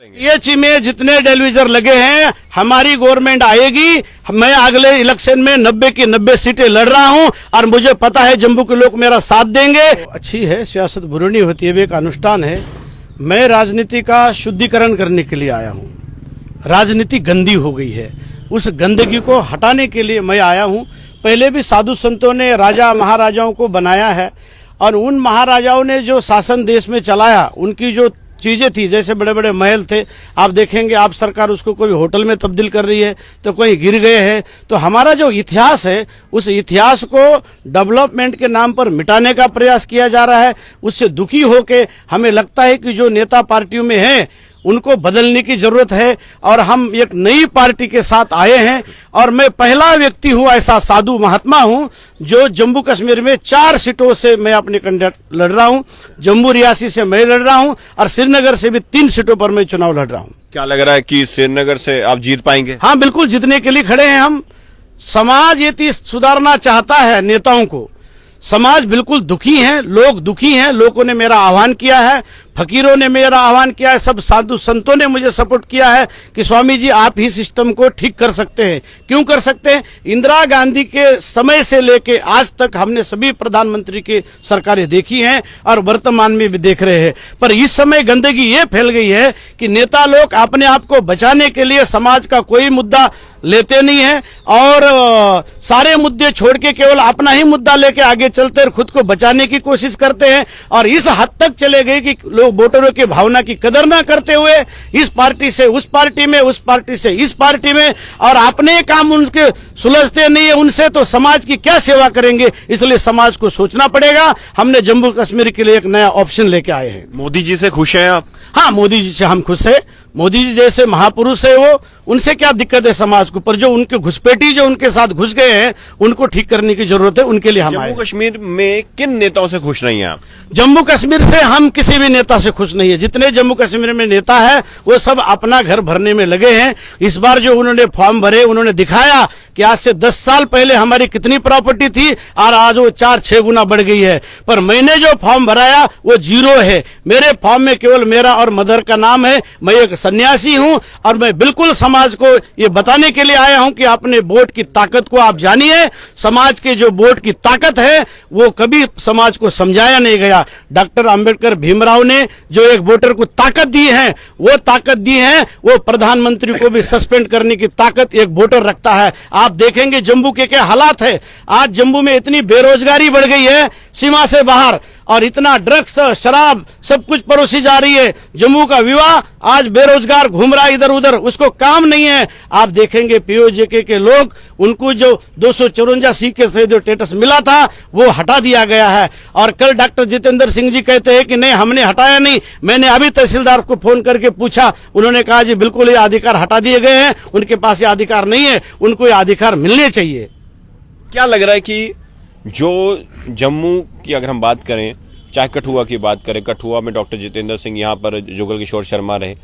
PHE में जितने television लगे हैं, हमारी गवर्नमेंट आएगी। मैं अगले इलेक्शन में 90 की 90 सीटें लड़ रहा हूं और मुझे पता है जम्मू के लोग मेरा साथ देंगे। अच्छी है, सियासत बुरी नहीं होती है, वो एक अनुष्ठान है। मैं राजनीति का शुद्धिकरण करने के लिए आया हूं। राजनीति गंदी हो गई है, उस गंदगी को हटाने के लिए मैं आया हूं। पहले भी साधु संतों ने राजा महाराजाओं को बनाया है और उन महाराजाओं ने जो शासन देश में चलाया, उनकी जो चीजें थी, जैसे बड़े बड़े महल थे, आप देखेंगे आप सरकार उसको कोई होटल में तब्दील कर रही है तो कोई गिर गए हैं। तो हमारा जो इतिहास है, उस इतिहास को डेवलपमेंट के नाम पर मिटाने का प्रयास किया जा रहा है। उससे दुखी होके हमें लगता है कि जो नेता पार्टियों में हैं उनको बदलने की जरूरत है और हम एक नई पार्टी के साथ आए हैं। और मैं पहला व्यक्ति हूं, ऐसा साधु महात्मा हूं, जो जम्मू कश्मीर में 4 सीटों से मैं अपने कैंडिडेट लड़ रहा हूं। जम्मू रियासी से मैं लड़ रहा हूं और श्रीनगर से भी 3 सीटों पर मैं चुनाव लड़ रहा हूं। क्या लग रहा है कि श्रीनगर से आप जीत पाएंगे? हाँ, बिल्कुल जीतने के लिए खड़े हैं हम। समाज यदि सुधारना चाहता है नेताओं को, समाज बिल्कुल दुखी है, लोग दुखी हैं। लोगों ने मेरा आह्वान किया है, फकीरों ने मेरा आह्वान किया है, सब साधु संतों ने मुझे सपोर्ट किया है कि स्वामी जी आप ही सिस्टम को ठीक कर सकते हैं। क्यों कर सकते हैं? इंदिरा गांधी के समय से लेके आज तक हमने सभी प्रधानमंत्री की सरकारें देखी हैं और वर्तमान में भी देख रहे हैं। पर इस समय गंदगी ये फैल गई है कि नेता लोग अपने आप को बचाने के लिए समाज का कोई मुद्दा लेते नहीं है और सारे मुद्दे छोड़ के केवल अपना ही मुद्दा लेके आगे चलते और खुद को बचाने की कोशिश करते हैं। और इस हद तक चले गए कि लोग वोटरों की भावना की कदर ना करते हुए इस पार्टी से उस पार्टी में, उस पार्टी से इस पार्टी में, और अपने काम उनके सुलझते नहीं है उनसे, तो समाज की क्या सेवा करेंगे? इसलिए समाज को सोचना पड़ेगा। हमने जम्मू कश्मीर के लिए एक नया ऑप्शन लेके आए हैं। मोदी जी से खुश हैं आप? हाँ, मोदी जी से हम खुश हैं। मोदी जी जैसे महापुरुष है वो, उनसे क्या दिक्कत है समाज को? पर जो उनके घुसपैठी जो उनके साथ घुस गए हैं, उनको ठीक करने की जरूरत है। उनके लिए हम आए। जम्मू कश्मीर में किन नेताओं से खुश नहीं हैं आप? जम्मू कश्मीर से हम किसी भी नेता से खुश नहीं है। जितने जम्मू कश्मीर में नेता है वो सब अपना घर भरने में लगे हैं। इस बार जो उन्होंने फॉर्म भरे, उन्होंने दिखाया कि आज से 10 साल पहले हमारी कितनी प्रॉपर्टी थी और आज वो 4-6 गुना बढ़ गई है। पर मैंने जो फॉर्म भराया वो 0 है। मेरे फॉर्म में केवल मेरा और मदर का नाम है। मैं एक सन्यासी हूं और मैं बिल्कुल समाज को ये बताने के लिए आया हूं कि अपने वोट की ताकत को आप जानिए। समाज के जो वोट की ताकत है वो कभी समाज को समझाया नहीं गया। डॉक्टर अंबेडकर भीमराव ने जो एक वोटर को ताकत दी है, वो ताकत दी है, वो प्रधानमंत्री को भी सस्पेंड करने की ताकत एक वोटर रखता है। आप देखेंगे जम्मू के क्या हालात है। आज जम्मू में इतनी बेरोजगारी बढ़ गई है सीमा से बाहर, और इतना ड्रग्स शराब सब कुछ परोसी जा रही है। जम्मू का युवा आज बेरोजगार घूम रहा है इधर उधर, उसको काम नहीं है। आप देखेंगे पीओजेके के लोग, उनको जो 254 सीखे से जो स्टेटस मिला था वो हटा दिया गया है। और कल डॉक्टर जितेंद्र सिंह जी कहते हैं कि नहीं हमने हटाया नहीं। मैंने अभी तहसीलदार को फोन करके पूछा, उन्होंने कहा जी बिल्कुल ये अधिकार हटा दिए गए हैं, उनके पास ये अधिकार नहीं है, उनको ये अधिकार मिलने चाहिए। क्या लग रहा है कि जो जम्मू की अगर हम बात करें, चाहे कठुआ की बात करें, कठुआ में डॉक्टर जितेंद्र सिंह, यहाँ पर जुगल किशोर शर्मा रहे।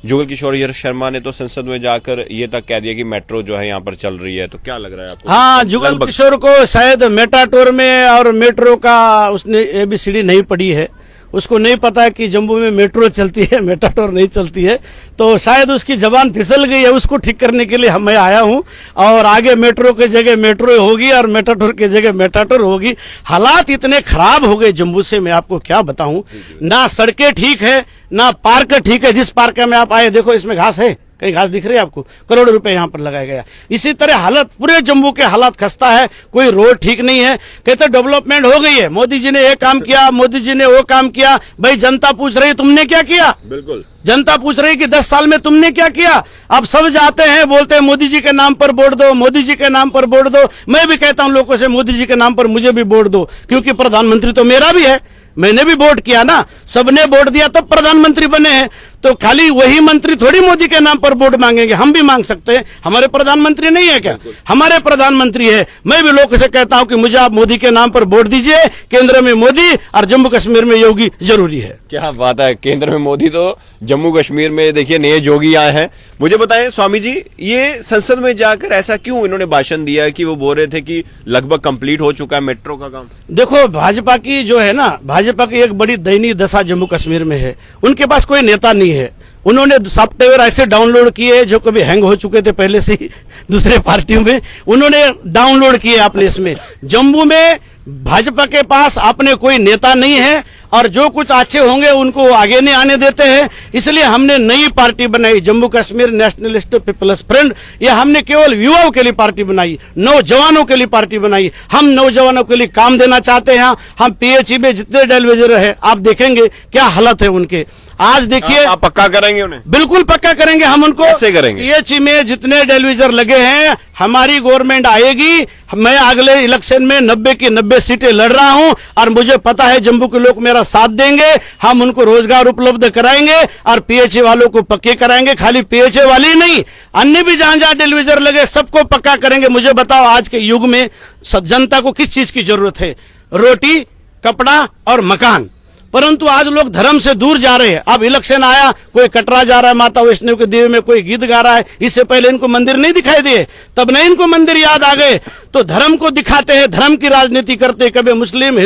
जुगल किशोर शर्मा ने तो संसद में जाकर ये तक कह दिया कि मेट्रो जो है यहाँ पर चल रही है। तो क्या लग रहा है आपको? हाँ, जुगल किशोर को शायद मेटाटोर में और मेट्रो का उसने ABCD नहीं पढ़ी है। उसको नहीं पता है कि जम्मू में मेट्रो चलती है, मेटाटोर नहीं चलती है। तो शायद उसकी जबान फिसल गई है। उसको ठीक करने के लिए मैं आया हूं। और आगे मेट्रो की जगह मेट्रो होगी और मेटाटोर की जगह मेटाटोर होगी। हालात इतने खराब हो गए जम्मू से, मैं आपको क्या बताऊं। ना सड़कें ठीक है, ना पार्क ठीक है। जिस पार्क में आप आए देखो, इसमें घास है? कहीं घास दिख रही है आपको? करोड़ों रुपए यहाँ पर लगाया गया। इसी तरह हालत पूरे जम्मू के हालात खस्ता है। कोई रोड ठीक नहीं है। कहते डेवलपमेंट हो गई है, मोदी जी ने ये काम किया, मोदी जी ने वो काम किया। भाई जनता पूछ रही तुमने क्या किया? बिल्कुल जनता पूछ रही कि 10 साल में तुमने क्या किया? अब सब जाते हैं बोलते हैं मोदी जी के नाम पर वोट दो, मोदी जी के नाम पर वोट दो। मैं भी कहता हूं लोगों से मोदी जी के नाम पर मुझे भी वोट दो, क्योंकि प्रधानमंत्री तो मेरा भी है। मैंने भी वोट किया ना, सबने वोट दिया तब प्रधानमंत्री बने हैं। तो खाली वही मंत्री थोड़ी मोदी के नाम पर वोट मांगेंगे। हम भी मांग सकते हैं। हमारे प्रधानमंत्री नहीं है क्या? हमारे प्रधानमंत्री है। मैं भी लोगों से कहता हूं कि मुझे आप मोदी के नाम पर वोट दीजिए। केंद्र में मोदी और जम्मू कश्मीर में योगी जरूरी है। क्या बात है, केंद्र में मोदी तो जम्मू कश्मीर में देखिए नए जोगी आए हैं। मुझे बताएं स्वामी जी, ये संसद में जाकर ऐसा क्यों इन्होंने भाषण दिया कि वो बोल रहे थे कि लगभग कंप्लीट हो चुका है मेट्रो का काम? देखो, भाजपा की जो है ना, भाजपा की एक बड़ी दयनीय दशा जम्मू कश्मीर में है। उनके पास कोई नेता नहीं है। उन्होंने सॉफ्टवेयर ऐसे डाउनलोड किए जो कभी हैंग हो चुके थे पहले से ही दूसरे पार्टियों में, उन्होंने डाउनलोड किए अपने इसमें। जम्मू में भाजपा के पास अपने कोई नेता नहीं है और जो कुछ अच्छे होंगे उनको आगे नहीं आने देते हैं, इसलिए हमने नई पार्टी बनाई, Jammu Kashmir nationalist people's front. ये हमने केवल युवाओं के लिए पार्टी बनाई, नौजवानों के लिए पार्टी बनाई। हम नौजवानों के लिए काम देना चाहते हैं। हम पीएचई में जितने डेलीवेजर है आप देखेंगे क्या हालत है उनके। आज देखिए, आप पक्का करेंगे उन्हें? बिल्कुल पक्का करेंगे हम उनको। कैसे करेंगे? पीएचई में जितने डेलीवेजर लगे हैं, हमारी गवर्नमेंट आएगी, मैं अगले इलेक्शन में 90 की 90 सीटें लड़ रहा हूं और मुझे पता है जम्मू के लोग मेरा साथ देंगे। हम उनको रोजगार उपलब्ध कराएंगे और पीएचई वालों को पक्के कराएंगे। खाली पीएचई वाले नहीं, अन्य भी जहां जहां डेलीवेजर लगे सबको पक्का करेंगे। मुझे बताओ आज के युग में जनता को किस चीज की जरूरत है? रोटी, कपड़ा और मकान। परंतु आज लोग धर्म से दूर जा रहे हैं। अब इलेक्शन आया, कोई कटरा जा रहा है माता वैष्णो के देवी में, कोई गीत गा रहा है। इससे पहले इनको मंदिर नहीं दिखाई दिए, तब नहीं इनको मंदिर याद आ गए। तो धर्म को दिखाते हैं, धर्म की राजनीति करते, कभी मुस्लिम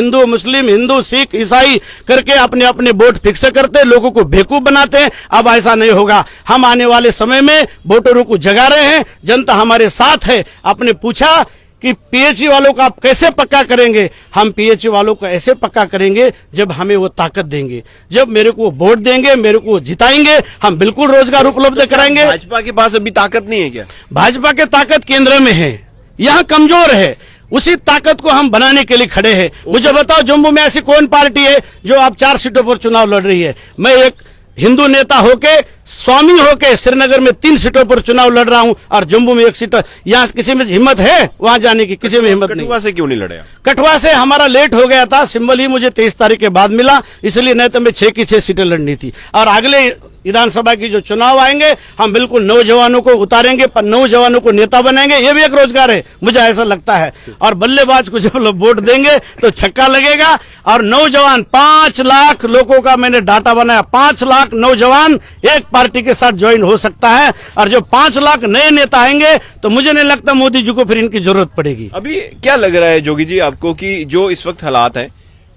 हिंदू सिख ईसाई करके अपने अपने वोट फिक्स करते, लोगों को बेवकूफ बनाते हैं। अब ऐसा नहीं होगा। हम आने वाले समय में वोटरों को जगा रहे हैं, जनता हमारे साथ है। आपने पूछा कि पीएचई वालों को आप कैसे पक्का करेंगे? हम पीएचई वालों को ऐसे पक्का करेंगे जब हमें वो ताकत देंगे, जब मेरे को वोट देंगे, मेरे को जिताएंगे, हम बिल्कुल रोजगार उपलब्ध कराएंगे। भाजपा के पास अभी ताकत नहीं है क्या? भाजपा की ताकत केंद्र में है, यहाँ कमजोर है। उसी ताकत को हम बनाने के लिए खड़े हैं। मुझे बताओ जम्मू में ऐसी कौन पार्टी है जो आप 4 सीटों पर चुनाव लड़ रही है? मैं एक हिंदू नेता होके, स्वामी होके श्रीनगर में 3 सीटों पर चुनाव लड़ रहा हूं और जम्मू में 1 सीट। यहाँ किसी में हिम्मत है वहां जाने की? किसी में हिम्मत नहीं। कठुआ से क्यों नहीं लड़े? कठुआ से हमारा लेट हो गया था, सिंबल ही मुझे 23 तारीख के बाद मिला, इसलिए नहीं तो मैं 6 की 6 सीटें लड़नी थी। और अगले विधानसभा की जो चुनाव आएंगे हम बिल्कुल नौजवानों को उतारेंगे, पर नौजवानों को नेता बनाएंगे। ये भी एक रोजगार है, मुझे ऐसा लगता है। और बल्लेबाज को जब लोग वोट देंगे तो छक्का लगेगा। और नौजवान 5 लाख लोगों का मैंने डाटा बनाया, 5 लाख नौजवान एक पार्टी के साथ ज्वाइन हो सकता है। और जो 5 लाख नए नेता आएंगे तो मुझे नहीं लगता मोदी जी को फिर इनकी जरूरत पड़ेगी। अभी क्या लग रहा है जोगी जी आपको कि जो इस वक्त हालात हैं,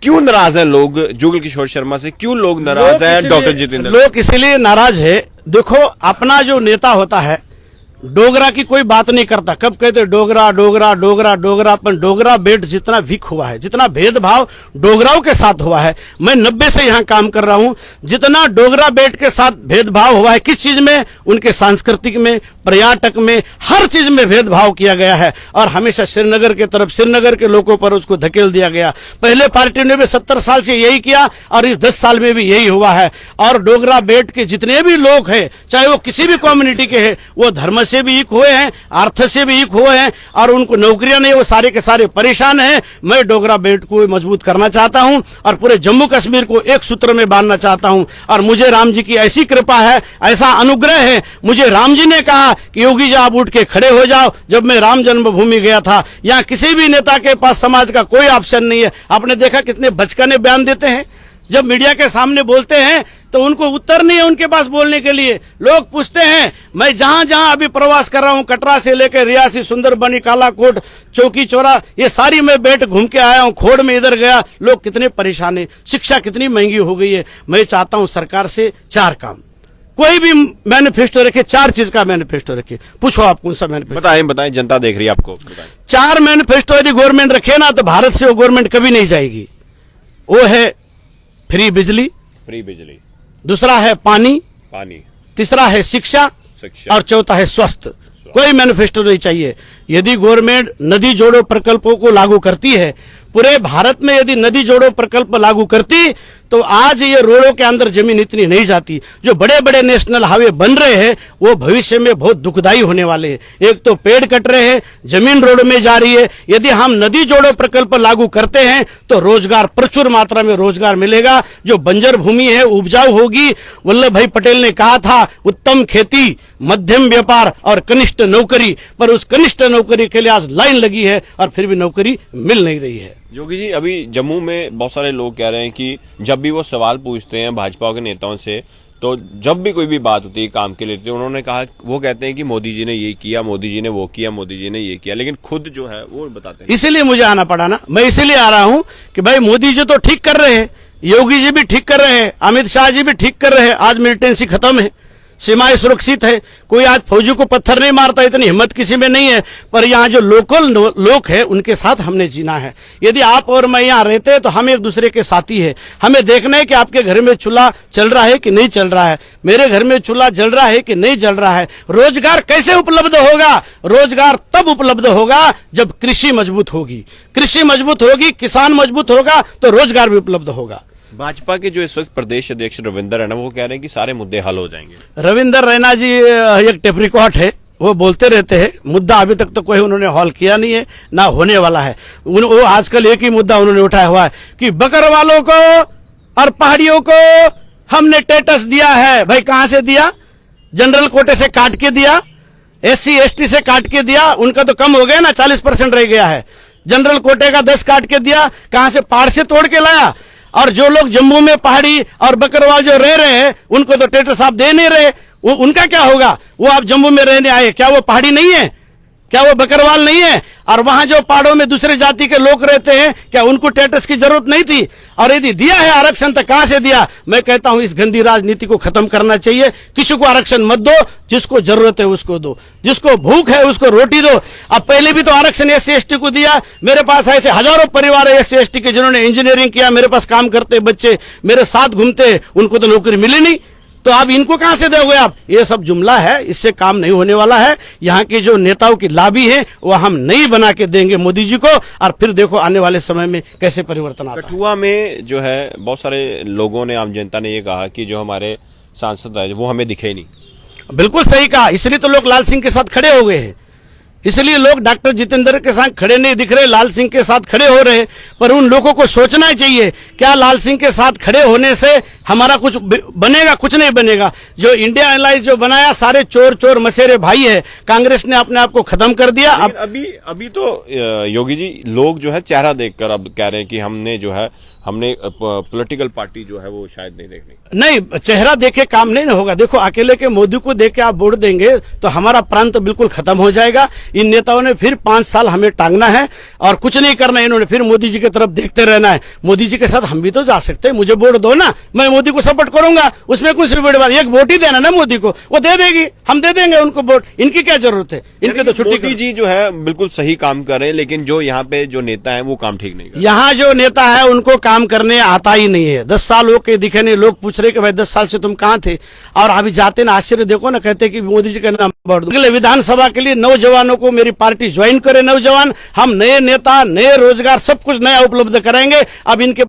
क्यों नाराज हैं लोग जुगल किशोर शर्मा से? क्यों लोग नाराज हैं डॉक्टर जितेंद्र? लोग इसलिए नाराज है, देखो अपना जो नेता होता है डोगरा की कोई बात नहीं करता। कब कहते डोगरा डोगरा डोगरा डोगरा, पर डोगरा बेल्ट जितना वीक हुआ है, जितना भेदभाव डोगराओं के साथ हुआ है, मैं 90 से यहाँ काम कर रहा हूँ, जितना डोगरा बेल्ट के साथ भेदभाव हुआ है, किस चीज में? उनके सांस्कृतिक में, पर्यटक में, हर चीज में भेदभाव किया गया है। और हमेशा श्रीनगर के तरफ, श्रीनगर के लोगों पर उसको धकेल दिया गया। पहले पार्टी ने भी 70 साल से यही किया और इस 10 साल में भी यही हुआ है। और डोगरा बेल्ट के जितने भी लोग हैं, चाहे वो किसी भी कम्युनिटी के हैं, वो धर्म से भी एक हुए हैं, अर्थ से भी एक हुए हैं और उनको नौकरियां नहीं, वो सारे के सारे परेशान हैं। मैं डोगरा बेल्ट को मजबूत करना चाहता हूं और पूरे जम्मू कश्मीर को एक सूत्र में बांधना चाहता हूं। और मुझे राम जी की ऐसी कृपा है, ऐसा अनुग्रह है। मुझे राम जी ने कहा कि योगी जी आप उठ के खड़े हो जाओ। जब मैं राम जन्मभूमि गया था, यहाँ किसी भी नेता के पास समाज का कोई ऑप्शन नहीं है। आपने देखा कितने बचकाने बयान देते हैं, जब मीडिया के सामने बोलते हैं तो उनको उत्तर नहीं है उनके पास बोलने के लिए। लोग पूछते हैं, मैं जहां जहां अभी प्रवास कर रहा हूं, कटरा से लेकर रियासी, सुंदरबनी, कालाकोट, चौकी चौरा, ये सारी मैं बैठ घूम के आया हूं। खोड़ में इधर गया, लोग कितने परेशान है, शिक्षा कितनी महंगी हो गई है। मैं चाहता हूं सरकार से 4 काम, कोई भी मैनिफेस्टो रखे, 4 चीज का मैनिफेस्टो रखे। पूछो आप कौन सा मैनिफेस्टो? बताएं, जनता देख रही है आपको। 4 मैनिफेस्टो यदि गवर्नमेंट रखे ना तो भारत से वो गवर्नमेंट कभी नहीं जाएगी। वो है फ्री बिजली, दूसरा है पानी, तीसरा है शिक्षा और चौथा है स्वास्थ्य। कोई मैनिफेस्टो नहीं चाहिए। यदि गवर्नमेंट नदी जोड़ो प्रकल्पों को लागू करती है, पूरे भारत में यदि नदी जोड़ो प्रकल्प लागू करती तो आज ये रोडों के अंदर जमीन इतनी नहीं जाती। जो बड़े बड़े नेशनल हाईवे बन रहे हैं वो भविष्य में बहुत दुखदायी होने वाले हैं। एक तो पेड़ कट रहे हैं, जमीन रोड में जा रही है। यदि हम नदी जोड़ो प्रकल्प लागू करते हैं तो रोजगार, प्रचुर मात्रा में रोजगार मिलेगा। जो बंजर भूमि है उपजाऊ होगी। वल्लभ भाई पटेल ने कहा था उत्तम खेती, मध्यम व्यापार और कनिष्ठ नौकरी, पर उस कनिष्ठ नौकरी के लिए आज लाइन लगी है और फिर भी नौकरी मिल नहीं रही है। योगी जी, अभी जम्मू में बहुत सारे लोग कह रहे हैं कि जब भी वो सवाल पूछते हैं भाजपा के नेताओं से, तो जब भी कोई भी बात होती है काम के लिए, तो उन्होंने कहा, वो कहते हैं कि मोदी जी ने ये किया, मोदी जी ने वो किया, मोदी जी ने ये किया, लेकिन खुद जो है वो बताते हैं। इसीलिए मुझे आना पड़ा ना, मैं इसीलिए आ रहा हूं कि भाई मोदी जी तो ठीक कर रहे हैं, योगी जी भी ठीक कर रहे हैं, अमित शाह जी भी ठीक कर रहे हैं। आज मिलिटेंसी खत्म है, सीमाएं सुरक्षित है, कोई आज फौजी को पत्थर नहीं मारता, इतनी हिम्मत किसी में नहीं है। पर यहाँ जो लोकल लोग हैं उनके साथ हमने जीना है। यदि आप और मैं यहाँ रहते हैं तो हम एक दूसरे के साथी है। हमें देखना है कि आपके घर में चूल्हा चल रहा है कि नहीं चल रहा है, मेरे घर में चूल्हा जल रहा है कि नहीं जल रहा है। रोजगार कैसे उपलब्ध होगा? रोजगार तब उपलब्ध होगा जब कृषि मजबूत होगी। कृषि मजबूत होगी, किसान मजबूत होगा तो रोजगार भी उपलब्ध होगा। भाजपा के जो इस वक्त प्रदेश अध्यक्ष रविंदर रैना वो कह रहे हैं कि सारे मुद्दे हल हो जाएंगे। रविंदर रैना जी एक टेप रिकॉर्ड है, वो बोलते रहते हैं। मुद्दा अभी तक तो कोई उन्होंने हल किया नहीं है, ना होने वाला है। वो आजकल एक ही मुद्दा उन्होंने उठाया हुआ है कि बकरवालों को और पहाड़ियों को हमने स्टेटस दिया है। भाई कहां से दिया? जनरल कोटे से काट के दिया, SC ST से काट के दिया। उनका तो कम हो गया ना, 40% रह गया है। जनरल कोटे का 10 काट के दिया, कहां से? पहाड़ से तोड़ के लाया। और जो लोग जम्मू में पहाड़ी और बकरवाल जो रह रहे हैं उनको तो स्टेटस आप दे नहीं रहे। उनका क्या होगा? वो आप जम्मू में रहने आए, क्या वो पहाड़ी नहीं है? क्या वो बकरवाल नहीं है? और वहां जो पहाड़ों में दूसरे जाति के लोग रहते हैं, क्या उनको स्टेटस की जरूरत नहीं थी? और यदि दिया है आरक्षण तो कहां से दिया? मैं कहता हूं इस गंदी राजनीति को खत्म करना चाहिए। किसी को आरक्षण मत दो, जिसको जरूरत है उसको दो, जिसको भूख है उसको रोटी दो। अब पहले भी तो आरक्षण SC ST को दिया। मेरे पास ऐसे हजारों परिवार है SC ST के जिन्होंने इंजीनियरिंग किया, मेरे पास काम करते बच्चे मेरे साथ घूमते, उनको तो नौकरी मिली नहीं। तो आप इनको कहां से दोगे? आप ये सब जुमला है, इससे काम नहीं होने वाला है। यहाँ के जो नेताओं की लाबी है वो हम नहीं बना के देंगे मोदी जी को, और फिर देखो आने वाले समय में कैसे परिवर्तन आता है। कठुआ में जो है बहुत सारे लोगों ने, आम जनता ने ये कहा कि जो हमारे सांसद है वो हमें दिखे नहीं। बिल्कुल सही कहा, इसलिए तो लोग लाल सिंह के साथ खड़े हो गए हैं। इसलिए लोग डॉक्टर जितेंद्र के साथ खड़े नहीं दिख रहे, लाल सिंह के साथ खड़े हो रहे। पर उन लोगों को सोचना चाहिए, क्या लाल सिंह के साथ खड़े होने से हमारा कुछ बनेगा? कुछ नहीं बनेगा। जो इंडिया अलायंस जो बनाया, सारे चोर चोर मसेरे भाई है। कांग्रेस ने अपने आप को खत्म कर दिया। अब अभी तो योगी जी लोग जो है चेहरा देखकर अब कह रहे हैं कि हमने पॉलिटिकल पार्टी जो है वो शायद नहीं देखनी। नहीं, चेहरा देखे काम नहीं ना होगा। देखो अकेले के मोदी को देख के आप वोट देंगे तो हमारा प्रांत बिल्कुल खत्म हो जाएगा। इन नेताओं ने फिर 5 साल हमें टांगना है और कुछ नहीं करना है। इन्होंने फिर मोदी जी की तरफ देखते रहना है। मोदी जी के साथ हम भी तो जा सकते हैं। मुझे वोट दो ना, मैं मोदी को सपोर्ट करूंगा, उसमें कुछ भी बड़ी बात। एक वोट ही देना ना मोदी को, वो दे देगी, हम दे देंगे उनको वोट। इनकी क्या जरूरत है? इनके तो छुट्टी। मोदी जी जो है बिल्कुल सही काम कर रहे हैं, लेकिन जो यहाँ पे जो नेता है वो काम ठीक नहीं कर रहे। यहाँ जो नेता है उनको काम करने आता ही नहीं है। 10 साल हो के दिखे नहीं। लोग पूछ रहे कि भाई 10 साल से तुम कहाँ थे? और अभी जाते ना, आश्चर्य देखो ना, कहते कि मोदी जी का नाम बढ़ दो। अगले विधानसभा के लिए नौजवानों को मेरी पार्टी ज्वाइन करे। नौजवान, हम नए नेता, नए रोजगार, सब कुछ नया उपलब्ध कराएंगे। अब इनके